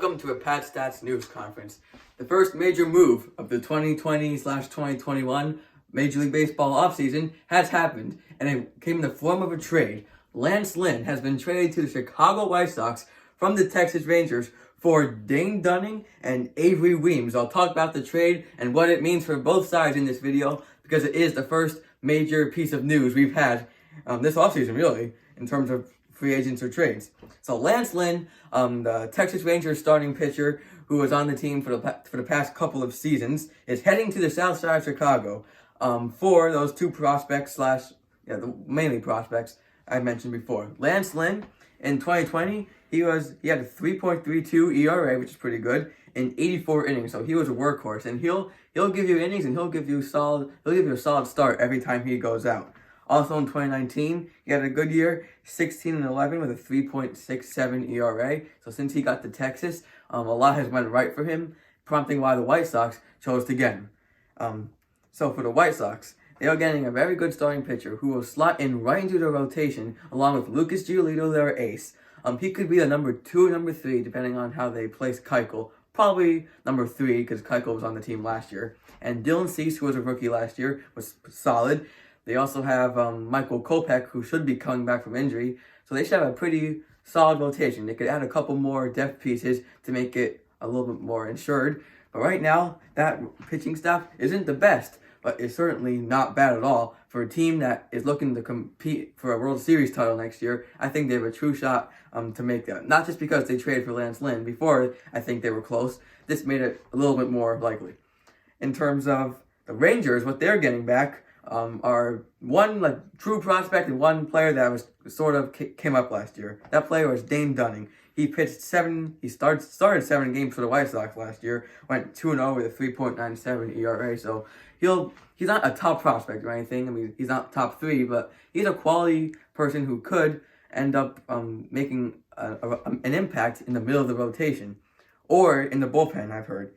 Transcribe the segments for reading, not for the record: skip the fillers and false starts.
Welcome to a Pat Stats news conference. The first major move of the 2020/2021 Major League Baseball offseason has happened, and it came in the form of a trade. Lance Lynn has been traded to the Chicago White Sox from the Texas Rangers for Dane Dunning and Avery Weems. I'll talk about the trade and what it means for both sides in this video because it is the first major piece of news we've had this offseason, really, in terms of free agents or trades. So Lance Lynn, the Texas Rangers starting pitcher who was on the team for the past couple of seasons, is heading to the south side of Chicago for those two prospects mainly prospects I mentioned before. Lance Lynn, in 2020, he had a 3.32 ERA, which is pretty good, in 84 innings. So he was a workhorse, and he'll give you innings and he'll give you a solid start every time he goes out. Also in 2019, he had a good year, 16-11 with a 3.67 ERA. So since he got to Texas, a lot has went right for him, prompting why the White Sox chose to get him. So for the White Sox, they are getting a very good starting pitcher who will slot in right into the rotation along with Lucas Giolito, their ace. He could be the number 2 or number 3, depending on how they place Keuchel. Probably number 3 because Keuchel was on the team last year. And Dylan Cease, who was a rookie last year, was solid. They also have Michael Kopech, who should be coming back from injury. So they should have a pretty solid rotation. They could add a couple more depth pieces to make it a little bit more insured. But right now, that pitching staff isn't the best, but it's certainly not bad at all. For a team that is looking to compete for a World Series title next year, I think they have a true shot to make that. Not just because they traded for Lance Lynn. Before, I think they were close. This made it a little bit more likely. In terms of the Rangers, what they're getting back are one true prospect and one player that was came up last year. That player was Dane Dunning. He pitched started 7 games for the White Sox last year, went 2-0 with a 3.97 ERA. So he's not a top prospect or anything. I mean, he's not top 3, but he's a quality person who could end up making an impact in the middle of the rotation or in the bullpen, I've heard.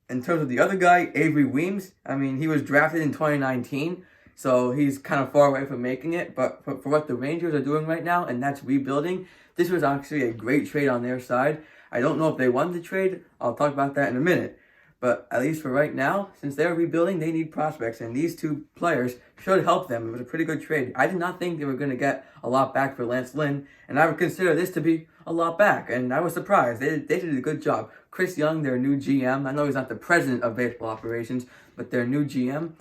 In terms of the other guy, Avery Weems, I mean, he was drafted in 2019, so he's kind of far away from making it. But for what the Rangers are doing right now, and that's rebuilding, this was actually a great trade on their side. I don't know if they won the trade. I'll talk about that in a minute. But at least for right now, since they're rebuilding, they need prospects, and these two players should help them. It was a pretty good trade. I did not think they were going to get a lot back for Lance Lynn, and I would consider this to be a lot back, and I was surprised. They did a good job. Chris Young, their new GM, I know he's not the president of baseball operations, but their new GM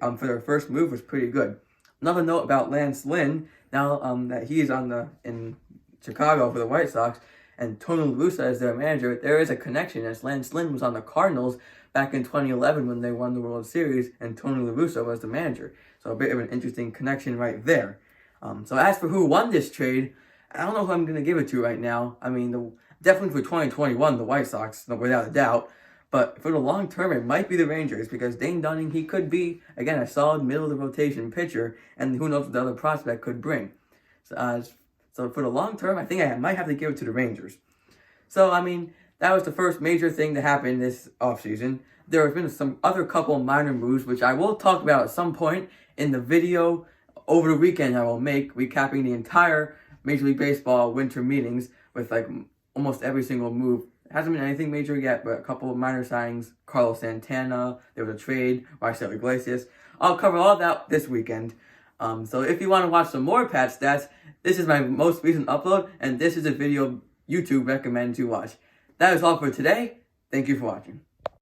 for their first move was pretty good. Another note about Lance Lynn, now that he is in Chicago for the White Sox, and Tony La Russa is their manager, there is a connection, as Lance Lynn was on the Cardinals back in 2011 when they won the World Series, and Tony La Russa was the manager. So a bit of an interesting connection right there. So as for who won this trade, I don't know who I'm going to give it to right now. I mean, definitely for 2021, the White Sox, without a doubt. But for the long term, it might be the Rangers because Dane Dunning, he could be, again, a solid middle-of-the-rotation pitcher, and who knows what the other prospect could bring. So for the long term, I think I might have to give it to the Rangers. So, I mean, that was the first major thing to happen this offseason. There have been some other couple minor moves, which I will talk about at some point in the video over the weekend I will make, recapping the entire Major League Baseball winter meetings with almost every single move. It hasn't been anything major yet, but a couple of minor signings. Carlos Santana, there was a trade, Marcelo Iglesias. I'll cover all of that this weekend. So if you want to watch some more Pat Stats, this is my most recent upload, and this is a video YouTube recommends you watch. That is all for today. Thank you for watching.